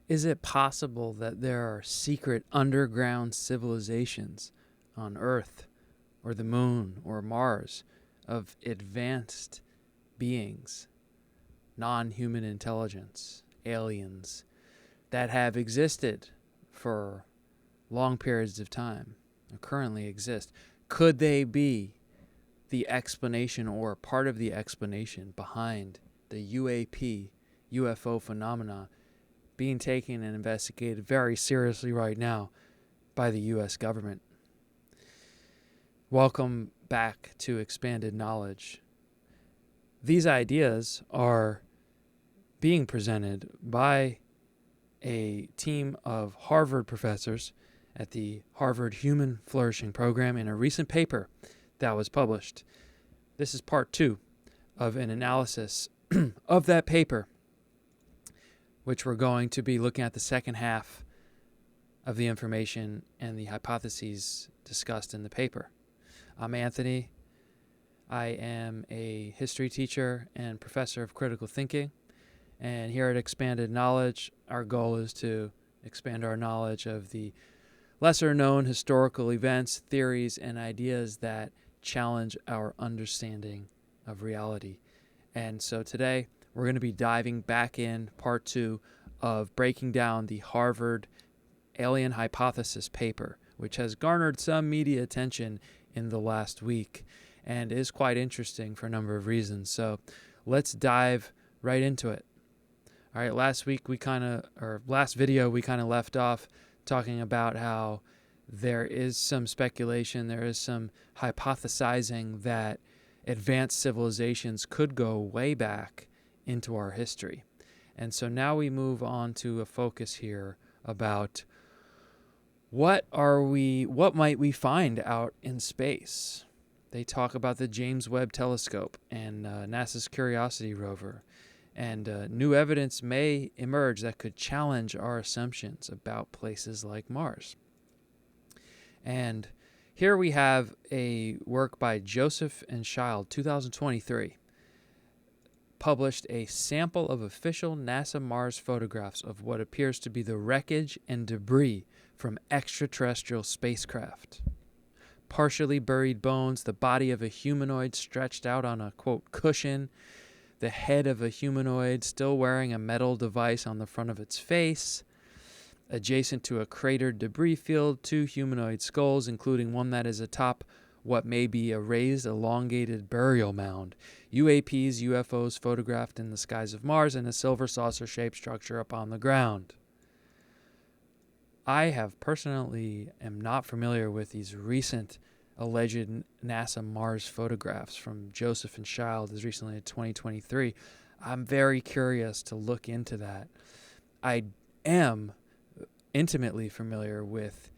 Is it possible that there are secret underground civilizations on Earth or the Moon or Mars of advanced beings, non-human intelligence, aliens, that have existed for long periods of time or currently exist? Could they be the explanation or part of the explanation behind the UAP, UFO phenomena being taken and investigated very seriously right now by the U.S. government? Welcome back to Expanded Knowledge. These ideas are being presented by a team of Harvard professors at the Harvard Human Flourishing Program in a recent paper that was published. This is part 2 of an analysis of that paper, which we're going to be looking at the second half of the information and the hypotheses discussed in the paper. I'm Anthony. I am a history teacher and professor of critical thinking. And here at Expanded Knowledge, our goal is to expand our knowledge of the lesser-known historical events, theories, and ideas that challenge our understanding of reality. And so today, we're going to be diving back in part 2 of breaking down the Harvard Alien Hypothesis paper, which has garnered some media attention in the last week and is quite interesting for a number of reasons. So let's dive right into it. All right, last video we kind of left off talking about how there is some speculation, there is some hypothesizing that advanced civilizations could go way back into our history. And so now we move on to a focus here about what might we find out in space. They talk about the James Webb Telescope and NASA's Curiosity rover. And new evidence may emerge that could challenge our assumptions about places like Mars. And here we have a work by Joseph and Child, 2023, published a sample of official NASA Mars photographs of what appears to be the wreckage and debris from extraterrestrial spacecraft. Partially buried bones, the body of a humanoid stretched out on a, quote, cushion, the head of a humanoid still wearing a metal device on the front of its face. Adjacent to a cratered debris field, 2 humanoid skulls, including one that is atop what may be a raised, elongated burial mound. UAPs, UFOs photographed in the skies of Mars, and a silver saucer-shaped structure upon the ground. I have personally am not familiar with these recent alleged NASA Mars photographs from Joseph and Child as recently as 2023. I'm very curious to look into that. I am intimately familiar with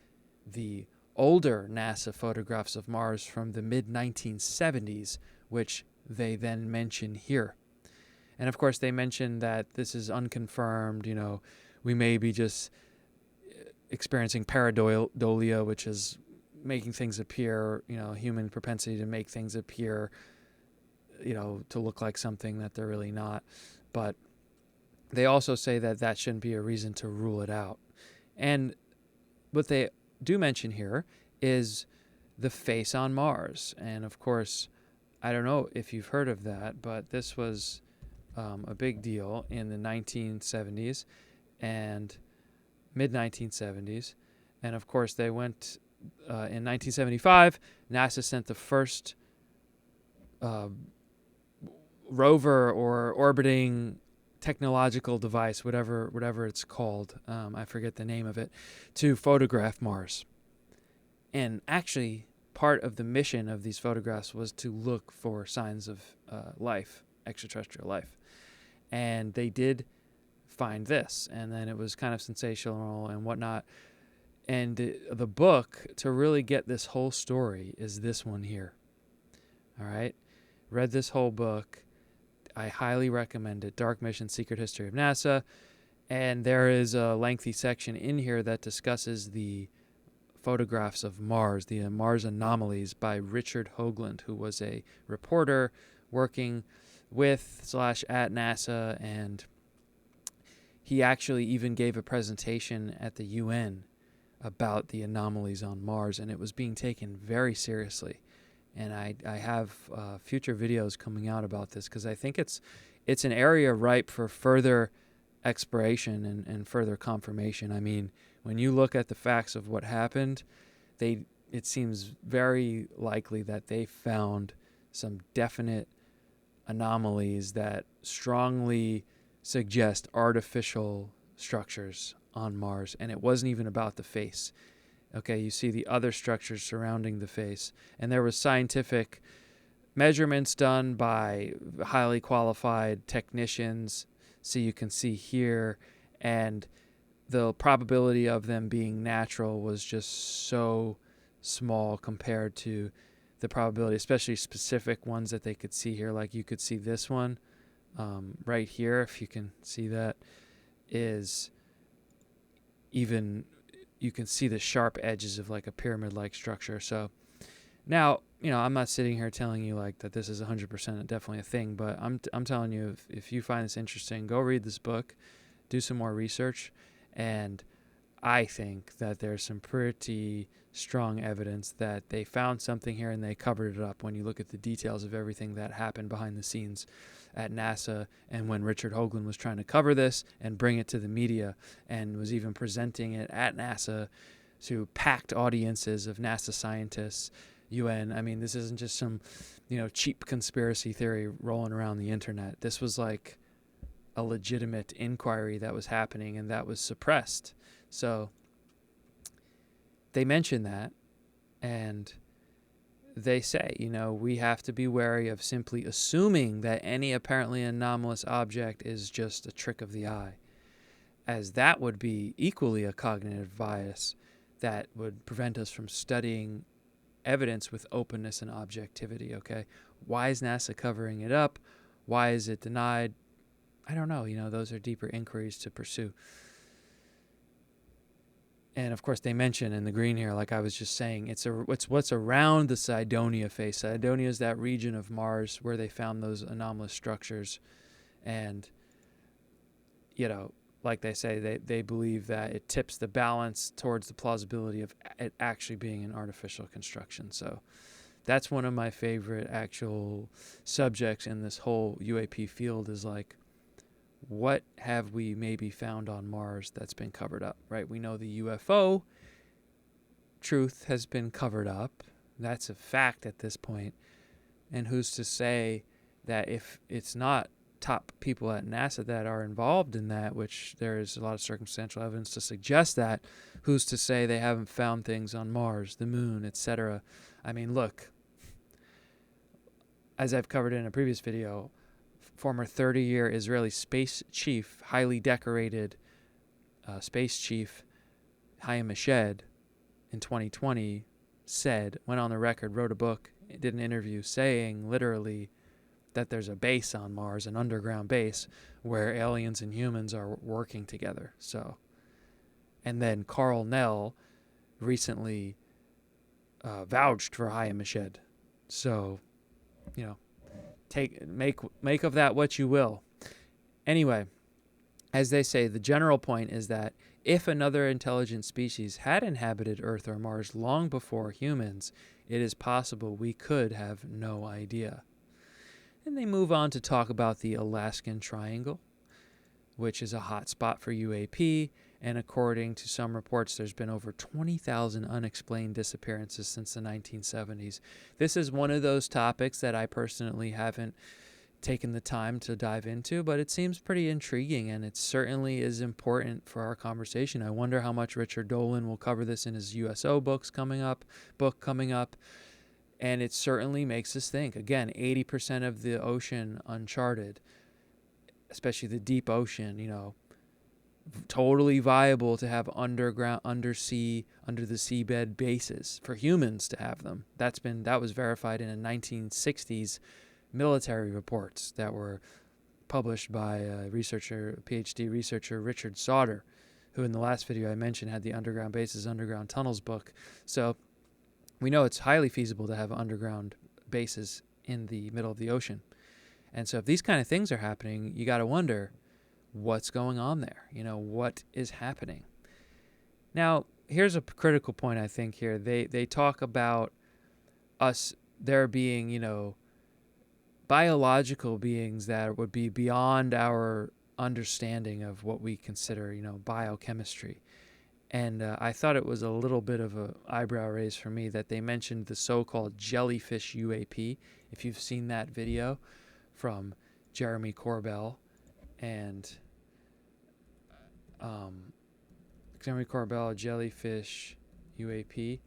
the older NASA photographs of Mars from the mid-1970s, which they then mention here. And of course, they mention that this is unconfirmed. We may be just experiencing pareidolia, which is making things appear, human propensity to make things appear, to look like something that they're really not. But they also say that that shouldn't be a reason to rule it out. And what they do mention here is the face on Mars. And of course, I don't know if you've heard of that, but this was a big deal in the 1970s and mid-1970s. And of course, they went in 1975, NASA sent the first rover or orbiting technological device, whatever it's called, I forget the name of it, to photograph Mars. And actually, part of the mission of these photographs was to look for signs of life, extraterrestrial life. And they did find this, and then it was kind of sensational and whatnot. And the book, to really get this whole story, is this one here. All right? Read this whole book. I highly recommend it. Dark Mission, Secret History of NASA. And there is a lengthy section in here that discusses the photographs of Mars, the Mars anomalies by Richard Hoagland, who was a reporter working with / at NASA. And he actually even gave a presentation at the UN about the anomalies on Mars, and it was being taken very seriously. And I have future videos coming out about this because I think it's an area ripe for further exploration and further confirmation. I mean, when you look at the facts of what happened, it seems very likely that they found some definite anomalies that strongly suggest artificial structures on Mars. And it wasn't even about the face. Okay, you see the other structures surrounding the face. And there was scientific measurements done by highly qualified technicians. So you can see here. And the probability of them being natural was just so small compared to the probability, especially specific ones that they could see here. Like you could see this one right here, if you can see that, is even, you can see the sharp edges of like a pyramid-like structure. So now, I'm not sitting here telling you like that this is 100% definitely a thing, but I'm telling you, if you find this interesting, go read this book, do some more research, and I think that there's some pretty strong evidence that they found something here and they covered it up when you look at the details of everything that happened behind the scenes at NASA, and when Richard Hoagland was trying to cover this and bring it to the media and was even presenting it at NASA to packed audiences of NASA scientists, UN. I mean, this isn't just some, cheap conspiracy theory rolling around the internet. This was like a legitimate inquiry that was happening and that was suppressed. So they mention that, and they say, we have to be wary of simply assuming that any apparently anomalous object is just a trick of the eye, as that would be equally a cognitive bias that would prevent us from studying evidence with openness and objectivity, okay? Why is NASA covering it up? Why is it denied? I don't know. Those are deeper inquiries to pursue. And of course, they mention in the green here, like I was just saying, it's what's around the Cydonia face. Cydonia is that region of Mars where they found those anomalous structures. And, like they say, they believe that it tips the balance towards the plausibility of it actually being an artificial construction. So that's one of my favorite actual subjects in this whole UAP field, is like, what have we maybe found on Mars that's been covered up, right? We know the UFO truth has been covered up. That's a fact at this point. And who's to say that if it's not top people at NASA that are involved in that, which there is a lot of circumstantial evidence to suggest that, who's to say they haven't found things on Mars, the moon, etc.? I mean, look, as I've covered in a previous video, former 30-year Israeli space chief, highly decorated space chief Chaim Eshed, in 2020 went on the record, wrote a book, did an interview saying literally that there's a base on Mars, an underground base, where aliens and humans are working together. So, and then Carl Nell recently vouched for Chaim Eshed. So, make of that what you will. Anyway, as they say, the general point is that if another intelligent species had inhabited Earth or Mars long before humans, it is possible we could have no idea. And they move on to talk about the Alaskan Triangle, which is a hot spot for UAP, and according to some reports, there's been over 20,000 unexplained disappearances since the 1970s. This is one of those topics that I personally haven't taken the time to dive into, but it seems pretty intriguing, and it certainly is important for our conversation. I wonder how much Richard Dolan will cover this in his USO book coming up, and it certainly makes us think. Again, 80% of the ocean uncharted, especially the deep ocean, totally viable to have underground, undersea, under the seabed bases for humans to have them. That was verified in the 1960s military reports that were published by a PhD researcher, Richard Sauter, who in the last video I mentioned had the Underground Bases, Underground Tunnels book. So we know it's highly feasible to have underground bases in the middle of the ocean. And so if these kind of things are happening, you got to wonder, what's going on there. What is happening. Now, here's a critical point I think here. They talk about us there being, biological beings that would be beyond our understanding of what we consider, biochemistry. And I thought it was a little bit of an eyebrow raise for me that they mentioned the so-called jellyfish UAP. If you've seen that video from Jeremy Corbell and jellyfish UAP,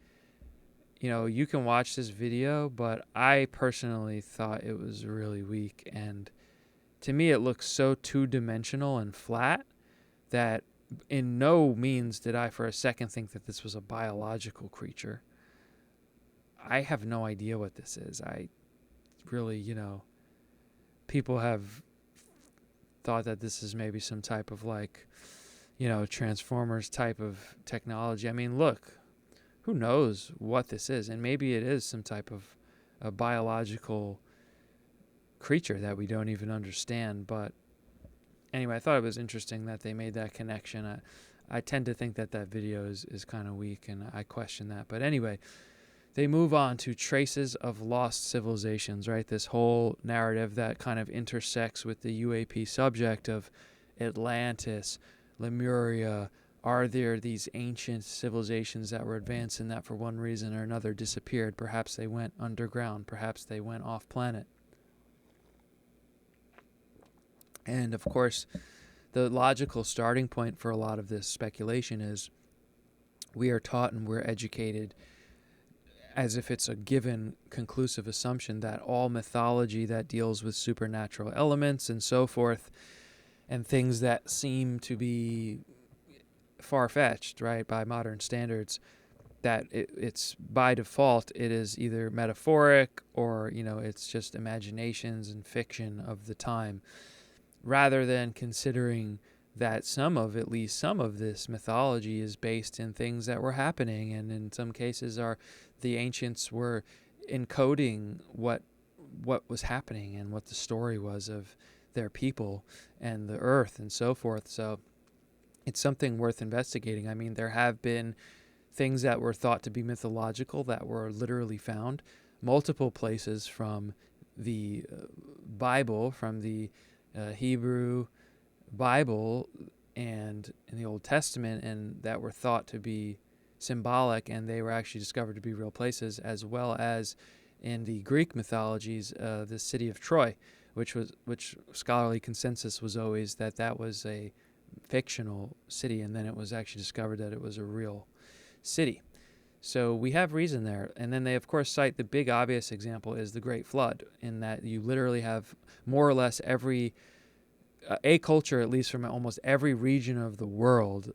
you can watch this video, but I personally thought it was really weak. And to me, it looks so two-dimensional and flat that in no means did I for a second think that this was a biological creature. I have no idea what this is. I really, people have thought that this is maybe some type of Transformers type of technology. I mean, look, who knows what this is? And maybe it is some type of a biological creature that we don't even understand. But anyway, I thought it was interesting that they made that connection. I tend to think that video is kind of weak, and I question that. But anyway, they move on to traces of lost civilizations, right? This whole narrative that kind of intersects with the UAP subject of Atlantis, Lemuria. Are there these ancient civilizations that were advanced and that for one reason or another disappeared? Perhaps they went underground. Perhaps they went off planet. And of course, the logical starting point for a lot of this speculation is we are taught and we're educated as if it's a given conclusive assumption that all mythology that deals with supernatural elements and so forth and things that seem to be far-fetched, right, by modern standards, that it's by default it is either metaphoric or it's just imaginations and fiction of the time, rather than considering that at least some of this mythology is based in things that were happening, and in some cases the ancients were encoding what was happening and what the story was of their people and the earth and so forth. So it's something worth investigating. I mean, there have been things that were thought to be mythological that were literally found multiple places from the Bible, from the Hebrew Bible and in the Old Testament, and that were thought to be symbolic, and they were actually discovered to be real places, as well as in the Greek mythologies, the city of Troy, which scholarly consensus was always that was a fictional city, and then it was actually discovered that it was a real city. So we have reason there. And then they, of course, cite the big obvious example is the Great Flood, in that you literally have more or less a culture, at least from almost every region of the world,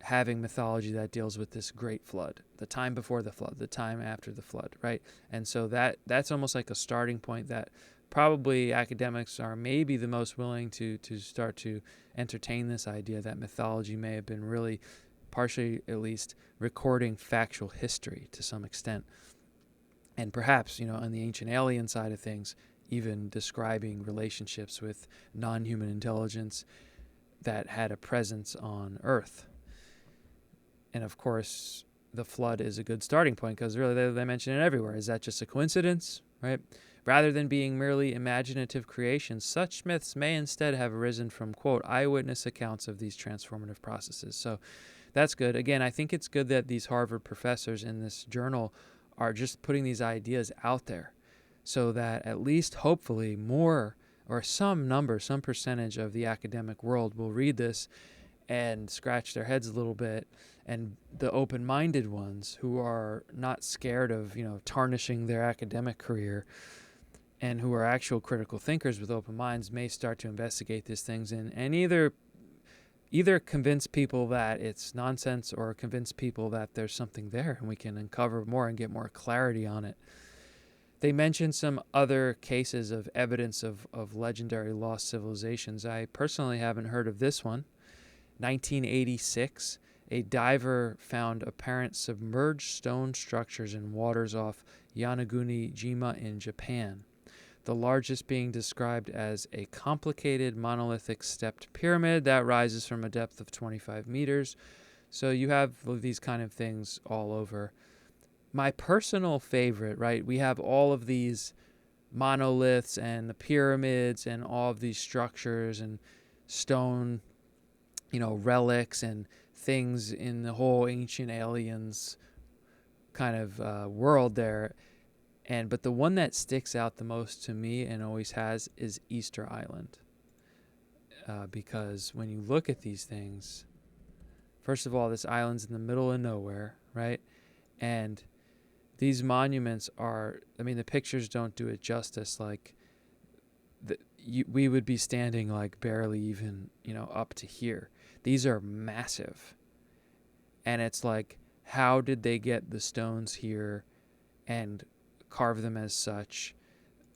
having mythology that deals with this Great Flood, the time before the flood, the time after the flood, right? And so that's almost like a starting point that probably academics are maybe the most willing to start to entertain this idea that mythology may have been really partially, at least, recording factual history to some extent. And perhaps, on the ancient alien side of things, even describing relationships with non-human intelligence that had a presence on Earth. And of course, the flood is a good starting point because really they mention it everywhere. Is that just a coincidence, right? Rather than being merely imaginative creations, such myths may instead have arisen from, quote, eyewitness accounts of these transformative processes. So that's good. Again, I think it's good that these Harvard professors in this journal are just putting these ideas out there so that at least hopefully more or some percentage of the academic world will read this and scratch their heads a little bit. And the open-minded ones who are not scared of, tarnishing their academic career and who are actual critical thinkers with open minds may start to investigate these things and either convince people that it's nonsense or convince people that there's something there and we can uncover more and get more clarity on it. They mentioned some other cases of evidence of legendary lost civilizations. I personally haven't heard of this one. 1986, a diver found apparent submerged stone structures in waters off Yanaguni-jima in Japan. the largest being described as a complicated monolithic stepped pyramid that rises from a depth of 25 meters. So you have these kind of things all over. My personal favorite, right? We have all of these monoliths and the pyramids and all of these structures and stone, relics and things in the whole ancient aliens kind of world there. But the one that sticks out the most to me and always has is Easter Island. Because when you look at these things, first of all, this island's in the middle of nowhere, right? And these monuments are, the pictures don't do it justice. Like, we would be standing like barely even, up to here. These are massive. And it's like, how did they get the stones here and carve them as such?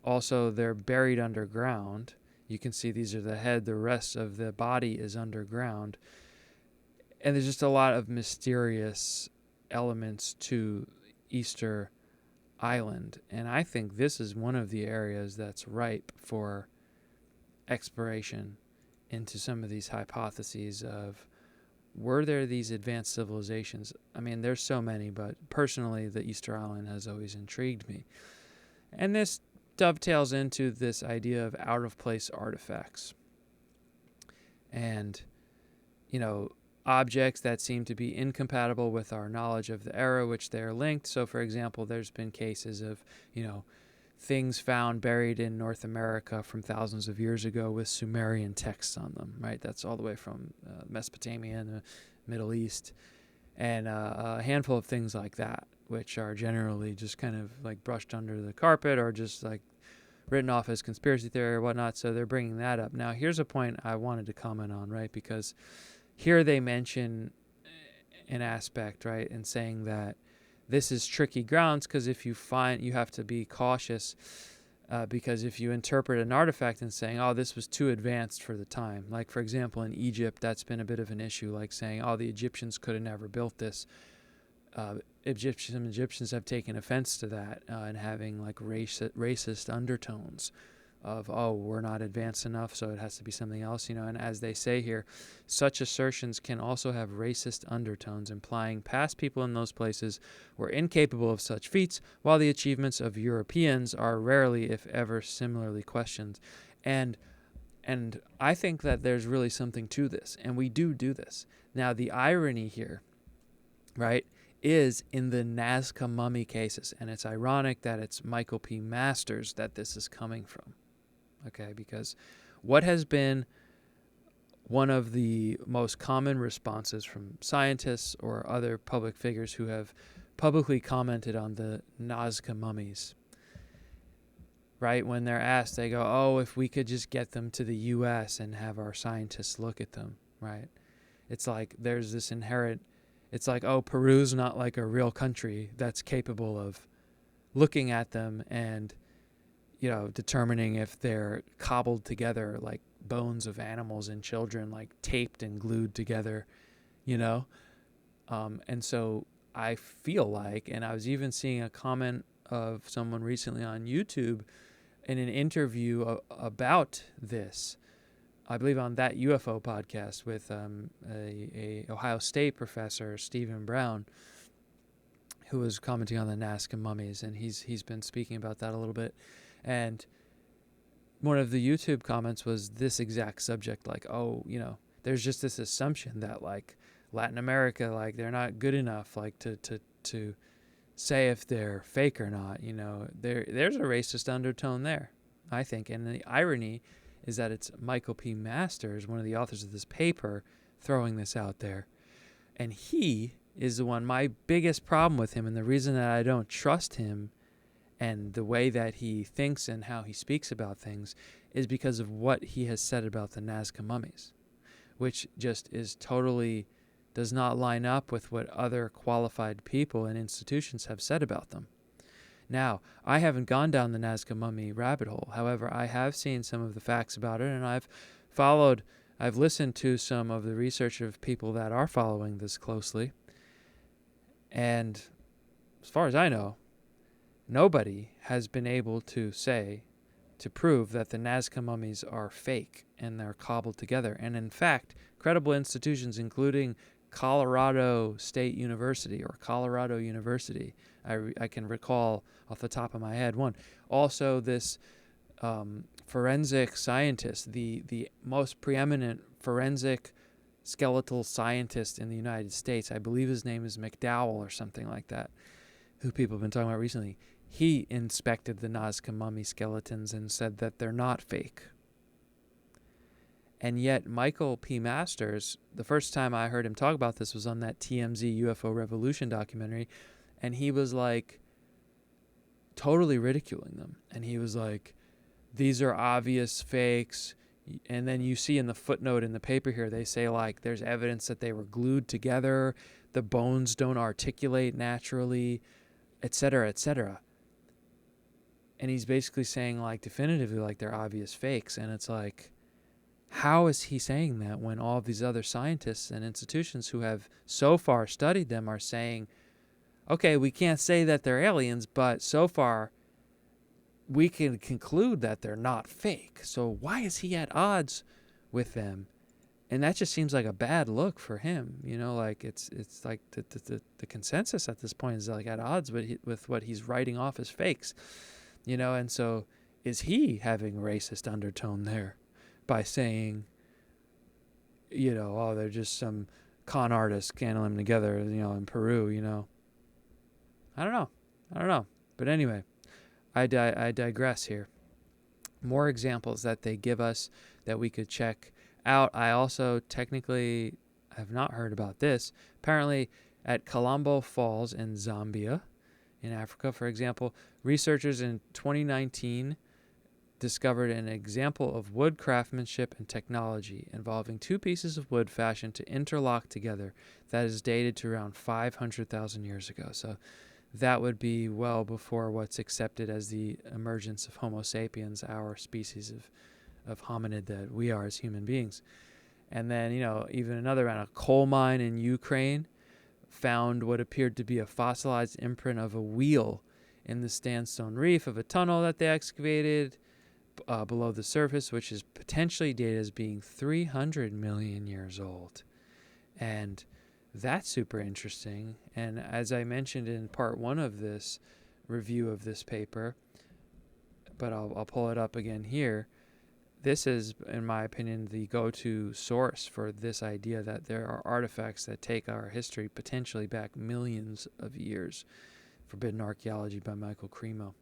Also, they're buried underground. You can see these are the head. The rest of the body is underground. And there's just a lot of mysterious elements to Easter Island. And I think this is one of the areas that's ripe for exploration into some of these hypotheses of, were there these advanced civilizations? There's so many, but personally, the Easter Island has always intrigued me. And this dovetails into this idea of out-of-place artifacts. And, objects that seem to be incompatible with our knowledge of the era which they are linked. So, for example, there's been cases of, things found buried in North America from thousands of years ago with Sumerian texts on them, right? That's all the way from Mesopotamia and the Middle East. And a handful of things like that, which are generally just kind of like brushed under the carpet or just like written off as conspiracy theory or whatnot. So they're bringing that up. Now, here's a point I wanted to comment on, right? Because here they mention an aspect, right, in saying that this is tricky grounds because if you have to be cautious because if you interpret an artifact and saying, oh, this was too advanced for the time, like, for example, in Egypt, that's been a bit of an issue, like saying, oh, the Egyptians could have never built this. Egyptians have taken offense to that and having like racist undertones of, oh, we're not advanced enough, so it has to be something else, and as they say here, such assertions can also have racist undertones, implying past people in those places were incapable of such feats, while the achievements of Europeans are rarely, if ever, similarly questioned. And I think that there's really something to this, and we do this. Now, the irony here, right, is in the Nazca mummy cases, and it's ironic that it's Michael P. Masters that this is coming from. Okay, because what has been one of the most common responses from scientists or other public figures who have publicly commented on the Nazca mummies, right? When they're asked, they go, oh, if we could just get them to the U.S. and have our scientists look at them, right? It's like there's this inherent, it's like, oh, Peru's not like a real country that's capable of looking at them and determining if they're cobbled together like bones of animals and children, like taped and glued together, and so I feel like, and I was even seeing a comment of someone recently on YouTube in an interview about this, I believe on that UFO podcast with a Ohio State professor, Stephen Brown, who was commenting on the Nazca mummies, and he's been speaking about that a little bit. And one of the YouTube comments was this exact subject, like, oh, there's just this assumption that like Latin America, like they're not good enough, like to say if they're fake or not. There's a racist undertone there, I think. And the irony is that it's Michael P. Masters, one of the authors of this paper, throwing this out there. And he is the one, my biggest problem with him, and the reason that I don't trust him and the way that he thinks and how he speaks about things is because of what he has said about the Nazca mummies, which just is totally does not line up with what other qualified people and institutions have said about them. Now, I haven't gone down the Nazca mummy rabbit hole. However, I have seen some of the facts about it, and I've listened to some of the research of people that are following this closely. And as far as I know, nobody has been able to say to prove that the Nazca mummies are fake and they're cobbled together. And in fact, credible institutions, including Colorado State University or Colorado University, I can recall off the top of my head one. Also, this forensic scientist, the most preeminent forensic skeletal scientist in the United States, I believe his name is McDowell or something like that, who people have been talking about recently. He inspected the Nazca mummy skeletons and said that they're not fake. And yet Michael P. Masters, the first time I heard him talk about this was on that TMZ UFO Revolution documentary, and he was like totally ridiculing them. And he was like, these are obvious fakes. And then you see in the footnote in the paper here, they say like there's evidence that they were glued together, the bones don't articulate naturally, etc., etc. And he's basically saying like definitively like they're obvious fakes. And it's like, how is he saying that when all of these other scientists and institutions who have so far studied them are saying, okay, we can't say that they're aliens, but so far we can conclude that they're not fake. So why is he at odds with them? And that just seems like a bad look for him. You know, like it's like the consensus at this point is like at odds with what he's writing off as fakes. You know, and so is he having racist undertone there by saying, you know, oh, they're just some con artists candling them together, you know, in Peru, you know. I don't know. But anyway, I digress here. More examples that they give us that we could check out. I also technically have not heard about this. Apparently at Colombo Falls in Zambia, in Africa, for example, researchers in 2019 discovered an example of wood craftsmanship and technology involving two pieces of wood fashioned to interlock together that is dated to around 500,000 years ago. So that would be well before what's accepted as the emergence of Homo sapiens, our species of hominid that we are as human beings. And then, you know, even another one, a coal mine in Ukraine found what appeared to be a fossilized imprint of a wheel in the sandstone reef of a tunnel that they excavated below the surface, which is potentially dated as being 300 million years old. And that's super interesting. And as I mentioned in part one of this review of this paper, but I'll pull it up again here, this is, in my opinion, the go-to source for this idea that there are artifacts that take our history potentially back millions of years. Forbidden Archaeology by Michael Cremo.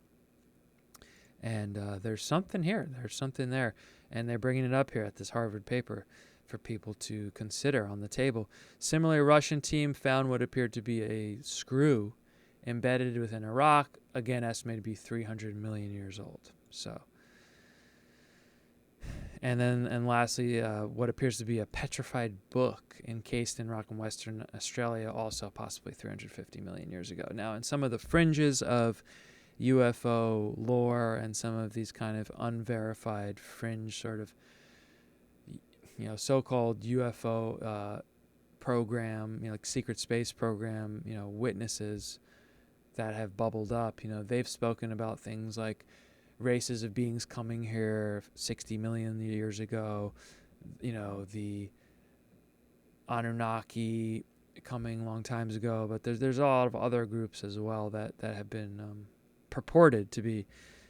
And there's something here. There's something there. And they're bringing it up here at this Harvard paper for people to consider on the table. Similarly, a Russian team found what appeared to be a screw embedded within a rock, again estimated to be 300 million years old. So, and lastly, what appears to be a petrified book encased in rock in Western Australia, also possibly 350 million years ago. Now, in some of the fringes of UFO lore and some of these kind of unverified fringe sort of, you know, so-called UFO program, you know, like secret space program, you know, witnesses that have bubbled up, you know, they've spoken about things like races of beings coming here 60 million years ago, you know, the Anunnaki coming long times ago, but there's a lot of other groups as well that have been purported to be.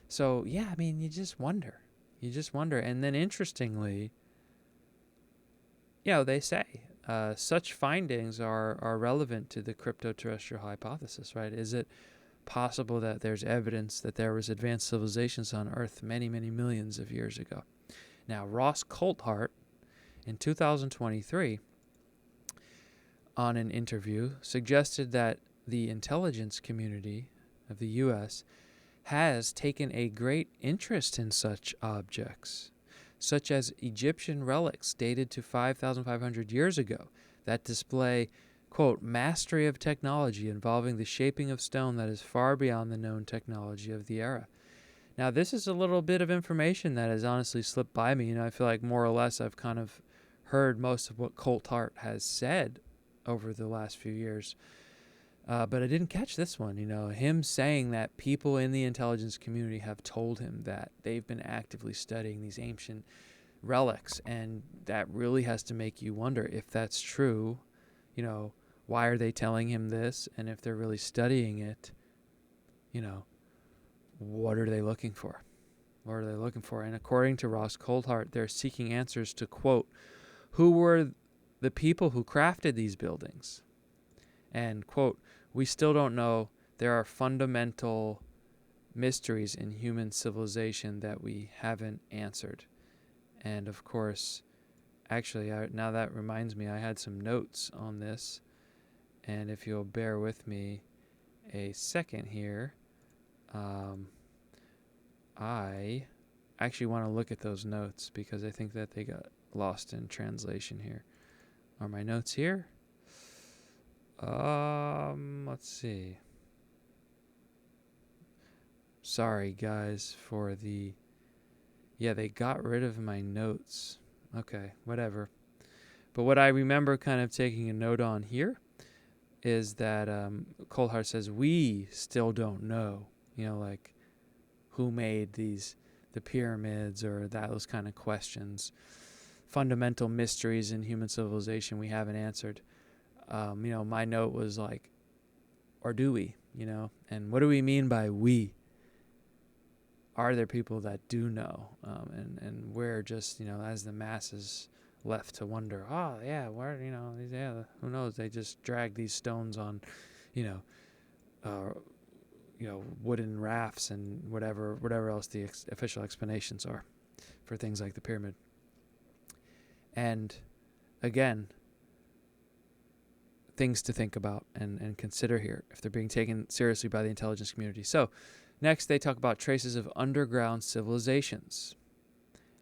So yeah, I mean, you just wonder. And then interestingly, you know, they say such findings are relevant to the Crypto Terrestrial Hypothesis, right? Is it possible that there's evidence that there was advanced civilizations on Earth many, many millions of years ago? Now, Ross Coulthart, in 2023, on an interview, suggested that the intelligence community of the U.S. has taken a great interest in such objects, such as Egyptian relics dated to 5,500 years ago that display, quote, mastery of technology involving the shaping of stone that is far beyond the known technology of the era. Now, this is a little bit of information that has honestly slipped by me. You know, I feel like more or less I've kind of heard most of what Coulthart has said over the last few years. But I didn't catch this one, him saying that people in the intelligence community have told him that they've been actively studying these ancient relics. And that really has to make you wonder if that's true. Why are they telling him this? And if they're really studying it, what are they looking for? What are they looking for? And according to Ross Coulthart, they're seeking answers to, quote, who were the people who crafted these buildings? And, quote, we still don't know. There are fundamental mysteries in human civilization that we haven't answered. And, of course, actually, now that reminds me, I had some notes on this. And if you'll bear with me a second here, I actually want to look at those notes because I think that they got lost in translation here. Are my notes here? Let's see. Sorry, guys, for the... Yeah, they got rid of my notes. Okay, whatever. But what I remember kind of taking a note on here is that Coulthart says, we still don't know, like who made the pyramids or those kind of questions. Fundamental mysteries in human civilization we haven't answered. My note was like, or do we, and what do we mean by we? Are there people that do know? And we're just, as the masses left to wonder, where, who knows? They just drag these stones on, wooden rafts and whatever else the official explanations are for things like the pyramid. And again, things to think about and consider here if they're being taken seriously by the intelligence community. So next, they talk about traces of underground civilizations.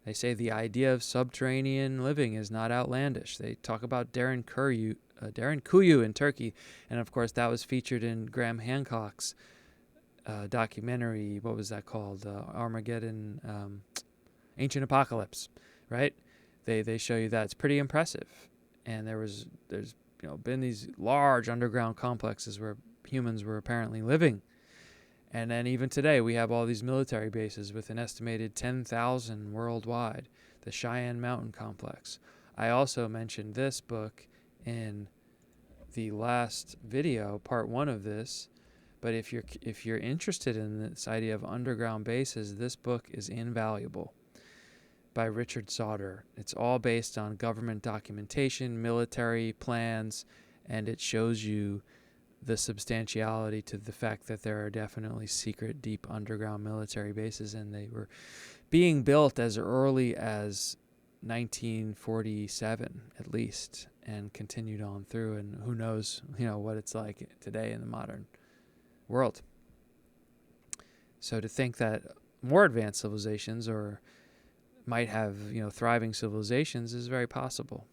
They say the idea of subterranean living is not outlandish. They talk about Darren Kuyu in Turkey, and of course that was featured in Graham Hancock's documentary. What was that called? Armageddon, Ancient Apocalypse, right? They show you that. It's pretty impressive. And there's been these large underground complexes where humans were apparently living. And then even today, we have all these military bases with an estimated 10,000 worldwide, the Cheyenne Mountain Complex. I also mentioned this book in the last video, part 1 of this. But if you're interested in this idea of underground bases, this book is invaluable, by Richard Sauder. It's all based on government documentation, military plans, and it shows you the substantiality to the fact that there are definitely secret, deep underground military bases, and they were being built as early as 1947, at least, and continued on through. And who knows, what it's like today in the modern world. So to think that more advanced civilizations might have, thriving civilizations is very possible.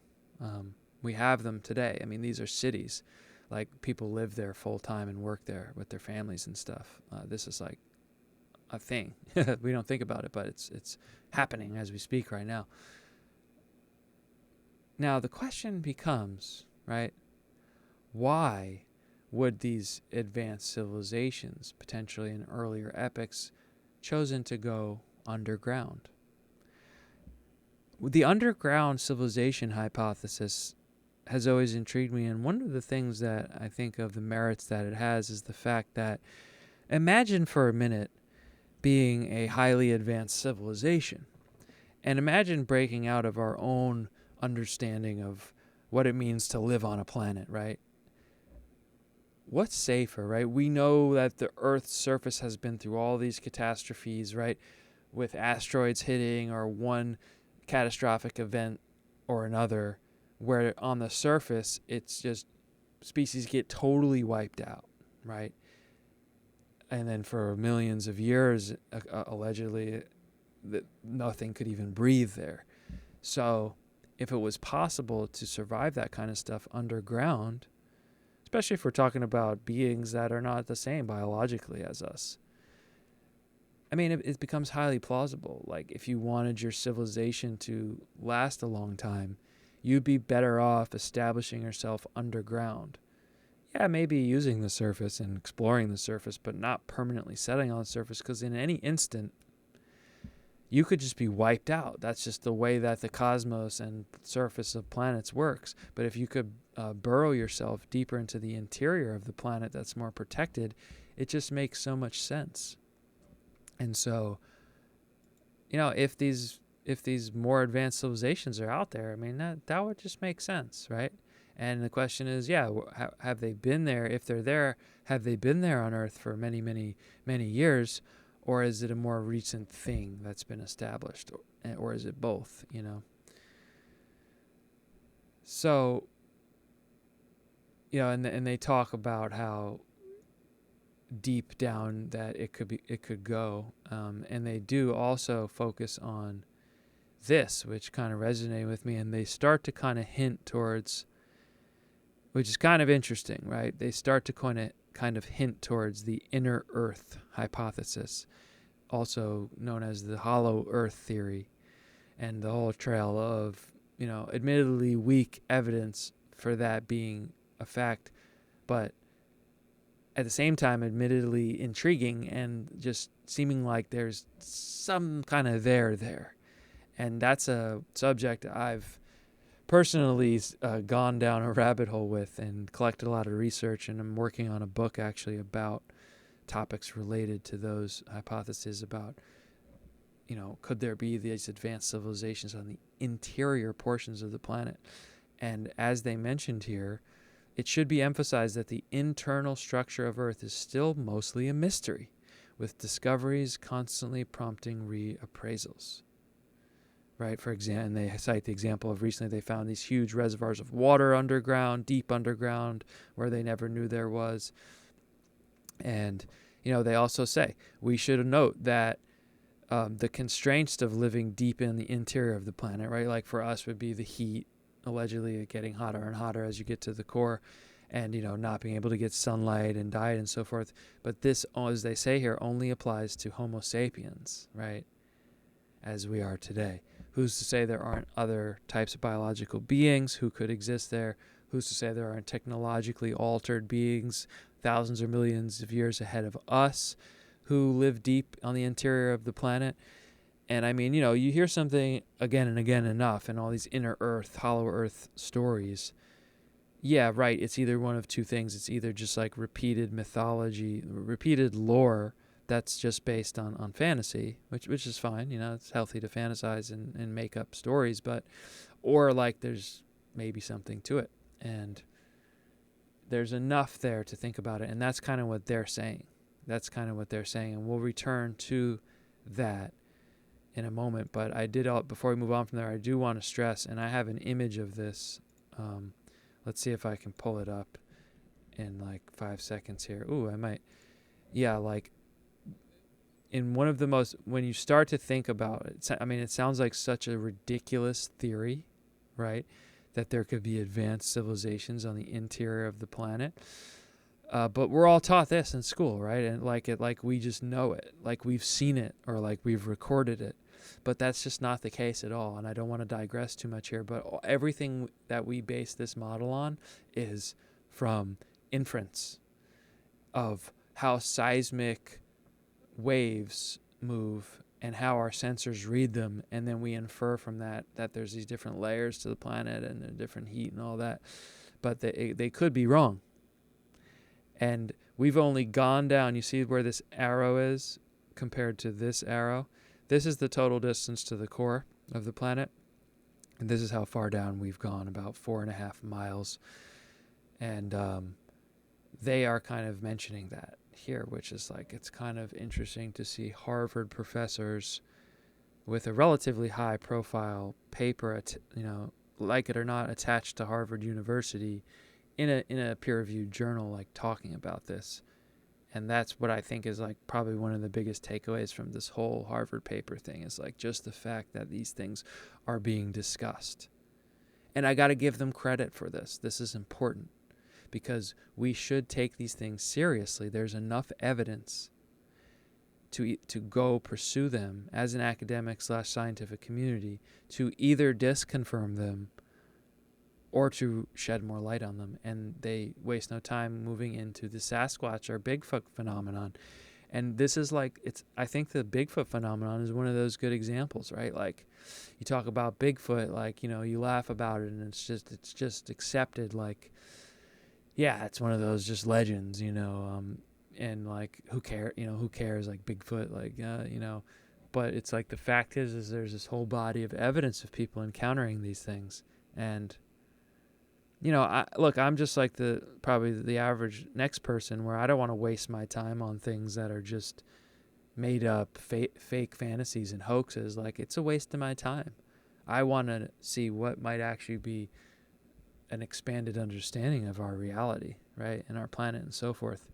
We have them today. I mean, these are cities. Like, people live there full time and work there with their families and stuff. This is like a thing. We don't think about it, but it's happening as we speak right now. Now, the question becomes, right, why would these advanced civilizations, potentially in earlier epochs, chosen to go underground? The underground civilization hypothesis has always intrigued me, and one of the things that I think of the merits that it has is the fact that, imagine for a minute being a highly advanced civilization, and imagine breaking out of our own understanding of what it means to live on a planet, right? What's safer, right? We know that the Earth's surface has been through all these catastrophes, right? With asteroids hitting or one catastrophic event or another, where on the surface, it's just species get totally wiped out, right? And then for millions of years, allegedly, that nothing could even breathe there. So if it was possible to survive that kind of stuff underground, especially if we're talking about beings that are not the same biologically as us, I mean, it becomes highly plausible. Like, if you wanted your civilization to last a long time, you'd be better off establishing yourself underground. yeah, maybe using the surface and exploring the surface, but not permanently settling on the surface, because in any instant, you could just be wiped out. That's just the way that the cosmos and surface of planets works. But if you could burrow yourself deeper into the interior of the planet that's more protected, it just makes so much sense. And so, if these more advanced civilizations are out there, I mean, that would just make sense, right? And the question is, have they been there? If they're there, have they been there on Earth for many, many, many years? Or is it a more recent thing that's been established? Or is it both, So, and they talk about how deep down that it could go. And they do also focus on this, which kind of resonated with me. And they start to kind of hint towards, which is kind of interesting, right? They start to kind of hint towards the inner Earth hypothesis, also known as the hollow Earth theory, and the whole trail of, admittedly weak evidence for that being a fact, but at the same time, admittedly intriguing and just seeming like there's some kind of there. And that's a subject I've personally gone down a rabbit hole with and collected a lot of research, and I'm working on a book actually about topics related to those hypotheses about, could there be these advanced civilizations on the interior portions of the planet? And as they mentioned here, it should be emphasized that the internal structure of Earth is still mostly a mystery, with discoveries constantly prompting reappraisals. Right, for example, and they cite the example of recently they found these huge reservoirs of water underground, deep underground, where they never knew there was. And, they also say we should note that the constraints of living deep in the interior of the planet, right, like for us would be the heat, allegedly getting hotter and hotter as you get to the core, and, not being able to get sunlight and diet and so forth. But this, as they say here, only applies to Homo sapiens, right, as we are today. Who's to say there aren't other types of biological beings who could exist there? Who's to say there aren't technologically altered beings thousands or millions of years ahead of us who live deep on the interior of the planet? And I mean, you hear something again and again enough in all these inner Earth, hollow Earth stories. Yeah, right. It's either one of two things. It's either just like repeated mythology, repeated lore that's just based on fantasy, which is fine. It's healthy to fantasize and make up stories, or like there's maybe something to it. And there's enough there to think about it. And that's kind of what they're saying. And we'll return to that in a moment. But before we move on from there, I do want to stress, and I have an image of this. Let's see if I can pull it up in like 5 seconds here. Ooh, I might. Yeah, like in one of the most, when you start to think about it, it sounds like such a ridiculous theory, right? That there could be advanced civilizations on the interior of the planet. But we're all taught this in school, right? And like we just know it, like we've seen it, or like we've recorded it. But that's just not the case at all. And I don't want to digress too much here, but everything that we base this model on is from inference of how seismic waves move and how our sensors read them, and then we infer from that there's these different layers to the planet and the different heat and all that. But they could be wrong. And we've only gone down, you see where this arrow is compared to this arrow? This is the total distance to the core of the planet. And this is how far down we've gone, about 4.5 miles. And they are kind of mentioning that here, which is like, it's kind of interesting to see Harvard professors with a relatively high profile paper, like it or not, attached to Harvard University in a peer-reviewed journal, like talking about this. And that's what I think is like probably one of the biggest takeaways from this whole Harvard paper thing, is like just the fact that these things are being discussed. And I got to give them credit for this. This is important, because we should take these things seriously. There's enough evidence to go pursue them as an academic / scientific community, to either disconfirm them or to shed more light on them. And they waste no time moving into the Sasquatch or Bigfoot phenomenon. And this is like, I think the Bigfoot phenomenon is one of those good examples, right? Like, you talk about Bigfoot, like, you laugh about it and it's just accepted, like, yeah, it's one of those just legends, and like, who cares, like, Bigfoot, like, but it's like, the fact is there's this whole body of evidence of people encountering these things. And, I'm just like probably the average next person, where I don't want to waste my time on things that are just made up fake fantasies and hoaxes. Like, it's a waste of my time. I want to see what might actually be an expanded understanding of our reality, right, and our planet and so forth.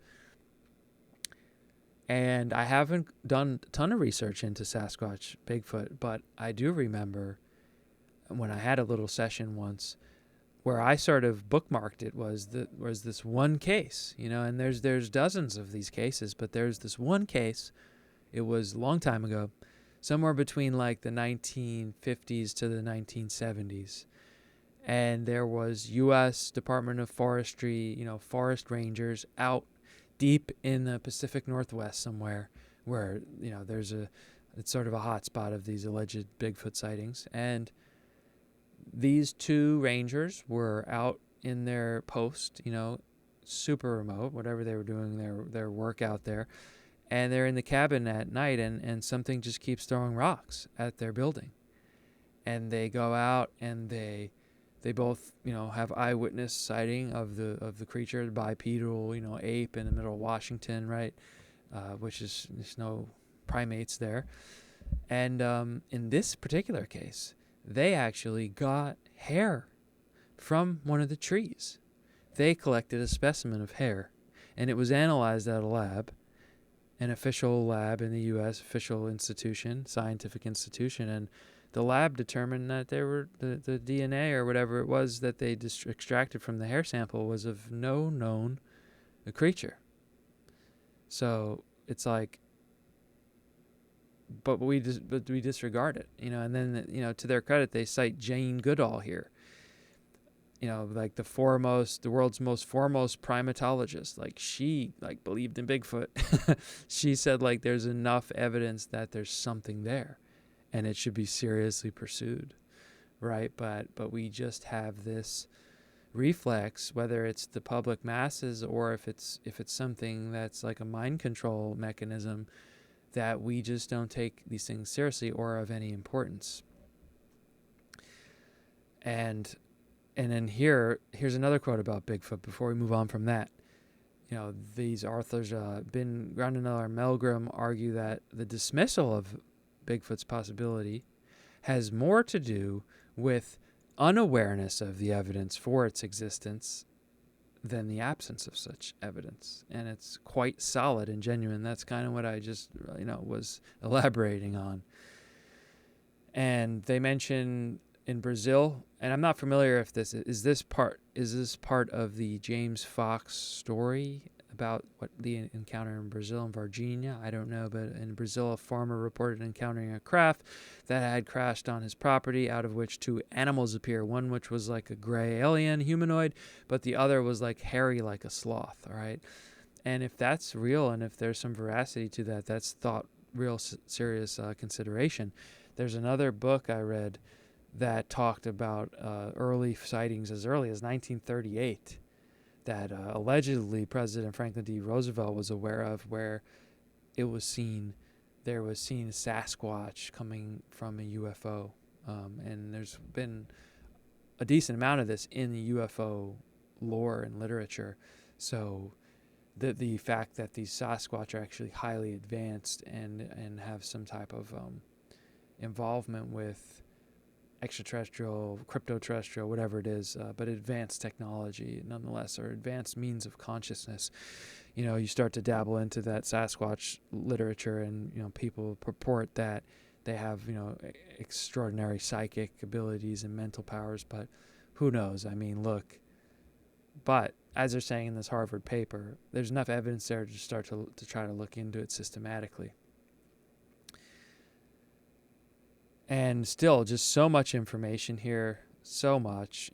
And I haven't done a ton of research into Sasquatch, Bigfoot, but I do remember when I had a little session once where I sort of bookmarked it was this one case, and there's dozens of these cases, but there's this one case. It was a long time ago, somewhere between like the 1950s to the 1970s. And there was U.S. Department of Forestry, forest rangers out deep in the Pacific Northwest somewhere where, it's sort of a hot spot of these alleged Bigfoot sightings. And these two rangers were out in their post, super remote, whatever they were doing, their work out there. And they're in the cabin at night, and something just keeps throwing rocks at their building. And they go out and they both, have eyewitness sighting of the creature, the bipedal, ape in the middle of Washington, right? Which is, there's no primates there. And in this particular case, they actually got hair from one of the trees. They collected a specimen of hair, and it was analyzed at a lab, an official lab in the U.S., official institution, scientific institution, and the lab determined that they were the DNA or whatever it was that they extracted from the hair sample was of no known creature. So it's like, but we disregard it, and then, to their credit, they cite Jane Goodall here, like the world's most foremost primatologist. Like, she believed in Bigfoot. She said, like, there's enough evidence that there's something there and it should be seriously pursued, right? But we just have this reflex, whether it's the public masses or if it's something that's like a mind control mechanism, that we just don't take these things seriously or of any importance. And then here's another quote about Bigfoot before we move on from that. These authors, Ben Grundenauer and Milgram, argue that the dismissal of Bigfoot's possibility has more to do with unawareness of the evidence for its existence than the absence of such evidence. And it's quite solid and genuine. That's kind of what I just, was elaborating on. And they mention in Brazil, and I'm not familiar if this is part of the James Fox story about what the encounter in Brazil and Virginia. I don't know, but in Brazil, a farmer reported encountering a craft that had crashed on his property, out of which two animals appear. One which was like a gray alien humanoid, but the other was like hairy like a sloth. All right, and if that's real and if there's some veracity to that, that's thought real serious consideration. There's another book I read that talked about early sightings as early as 1938 that allegedly President Franklin D. Roosevelt was aware of, where there was seen a Sasquatch coming from a UFO. And there's been a decent amount of this in the UFO lore and literature. So the fact that these Sasquatch are actually highly advanced and have some type of involvement with extraterrestrial, crypto terrestrial, whatever it is, but advanced technology nonetheless, or advanced means of consciousness. You start to dabble into that Sasquatch literature, and people purport that they have extraordinary psychic abilities and mental powers, but who knows? I mean, look. But as they're saying in this Harvard paper, there's enough evidence there to start to try to look into it systematically. And still, just so much information here, so much,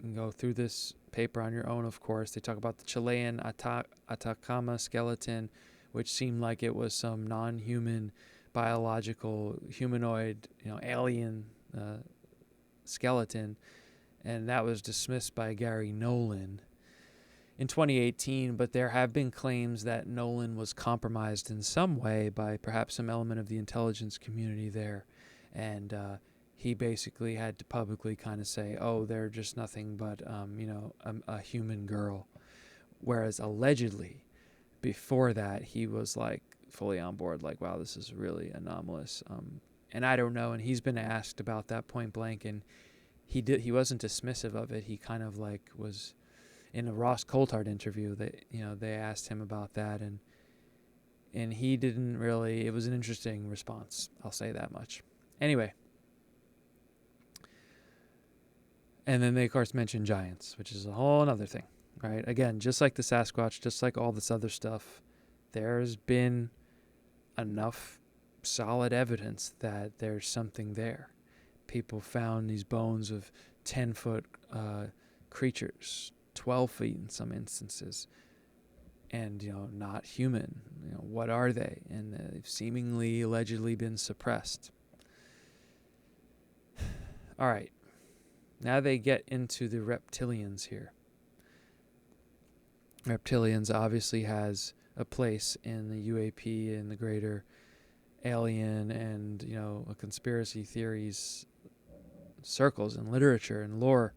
can go through this paper on your own, of course. They talk about the Chilean Atacama skeleton, which seemed like it was some non-human, biological, humanoid, alien skeleton, and that was dismissed by Gary Nolan in 2018, but there have been claims that Nolan was compromised in some way by perhaps some element of the intelligence community there, and he basically had to publicly kind of say, oh, they're just nothing but, a human girl, whereas allegedly before that he was like fully on board, like, wow, this is really anomalous, and I don't know, and he's been asked about that point blank, and he wasn't dismissive of it. He kind of like was in a Ross Coulthard interview that, they asked him about that, and he didn't really. It was an interesting response, I'll say that much. Anyway, and then they of course mentioned giants, which is a whole other thing, right? Again, just like the Sasquatch, just like all this other stuff, there's been enough solid evidence that there's something there. People found these bones of 10-foot creatures, 12 feet in some instances, and not human. What are they? And they've seemingly allegedly been suppressed. All right, now they get into the reptilians here. Reptilians obviously has a place in the UAP and the greater alien and conspiracy theories circles and literature and lore.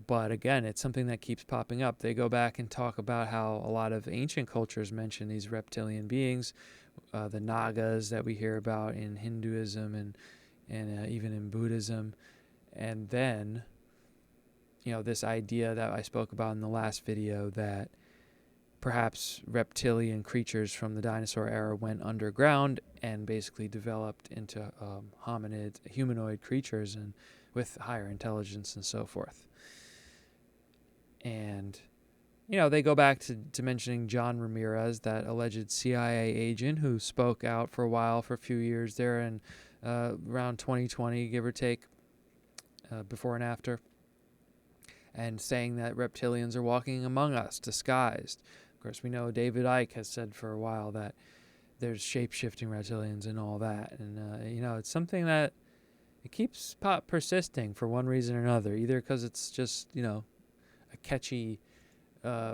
But again, it's something that keeps popping up. They go back and talk about how a lot of ancient cultures mention these reptilian beings, the Nagas that we hear about in Hinduism and even in Buddhism. And then, this idea that I spoke about in the last video that perhaps reptilian creatures from the dinosaur era went underground and basically developed into humanoid creatures and with higher intelligence and so forth. And, they go back to mentioning John Ramirez, that alleged CIA agent who spoke out for a while, for a few years there in around 2020, give or take, before and after, and saying that reptilians are walking among us, disguised. Of course, we know David Icke has said for a while that there's shape-shifting reptilians and all that. And, it's something that it keeps persisting for one reason or another, either because it's just, a catchy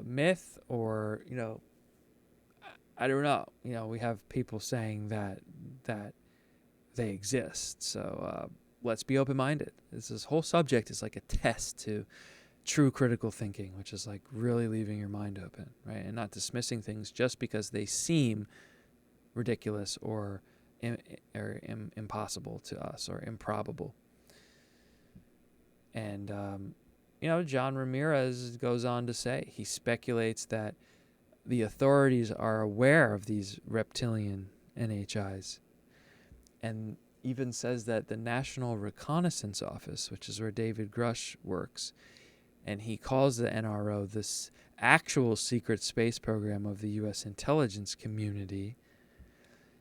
myth, or I don't know. We have people saying that they exist. So let's be open-minded. This whole subject is like a test to true critical thinking, which is like really leaving your mind open, right, and not dismissing things just because they seem ridiculous or impossible to us or improbable. And John Ramirez goes on to say, he speculates that the authorities are aware of these reptilian NHIs, and even says that the National Reconnaissance Office, which is where David Grush works, and he calls the NRO this actual secret space program of the U.S. intelligence community,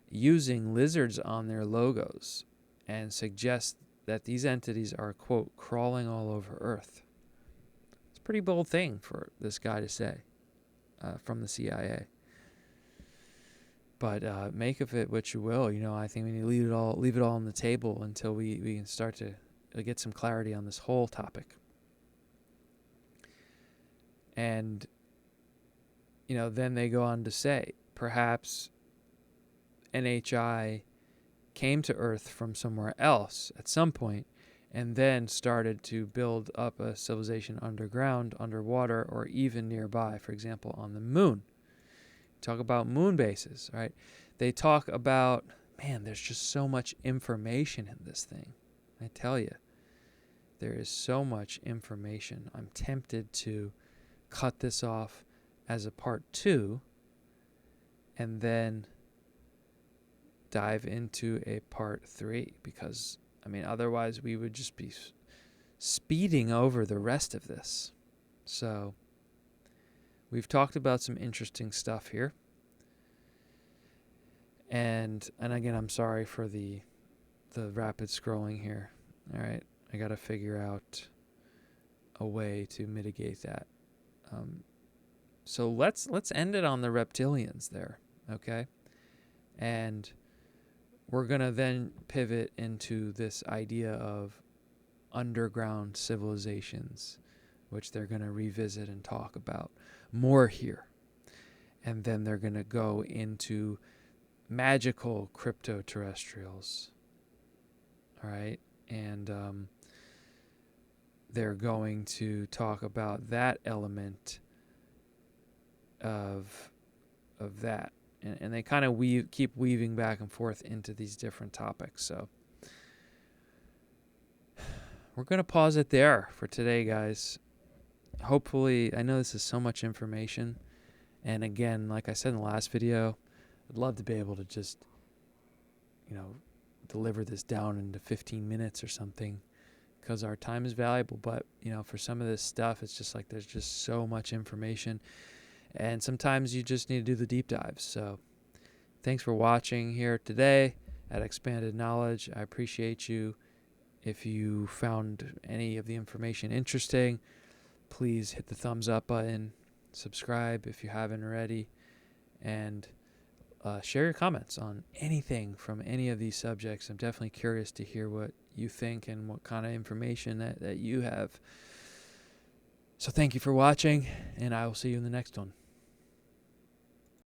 using lizards on their logos, and suggests that these entities are, quote, crawling all over Earth. It's a pretty bold thing for this guy to say from the CIA. But make of it what you will. I think we need to leave it all on the table until we can start to get some clarity on this whole topic. And, then they go on to say, perhaps NHI came to Earth from somewhere else at some point, and then started to build up a civilization underground, underwater, or even nearby, for example, on the moon. Talk about moon bases, right? They talk about, man, there's just so much information in this thing. I tell you, there is so much information. I'm tempted to cut this off as a part 2 and then dive into a part 3, because, otherwise we would just be speeding over the rest of this. So we've talked about some interesting stuff here. And again, I'm sorry for the rapid scrolling here. All right, I got to figure out a way to mitigate that. So let's end it on the reptilians there, okay? And we're going to then pivot into this idea of underground civilizations, which they're going to revisit and talk about more here. And then they're going to go into magical crypto terrestrials. All right? And they're going to talk about that element of that. And they kind of keep weaving back and forth into these different topics. So we're going to pause it there for today, guys. Hopefully, I know this is so much information. And again, like I said in the last video, I'd love to be able to just, deliver this down into 15 minutes or something, because our time is valuable. But, for some of this stuff, it's just like there's just so much information. And sometimes you just need to do the deep dives. So thanks for watching here today at Expanded Knowledge. I appreciate you. If you found any of the information interesting, please hit the thumbs up button, subscribe if you haven't already, and share your comments on anything from any of these subjects. I'm definitely curious to hear what you think and what kind of information that you have. So thank you for watching, and I will see you in the next one.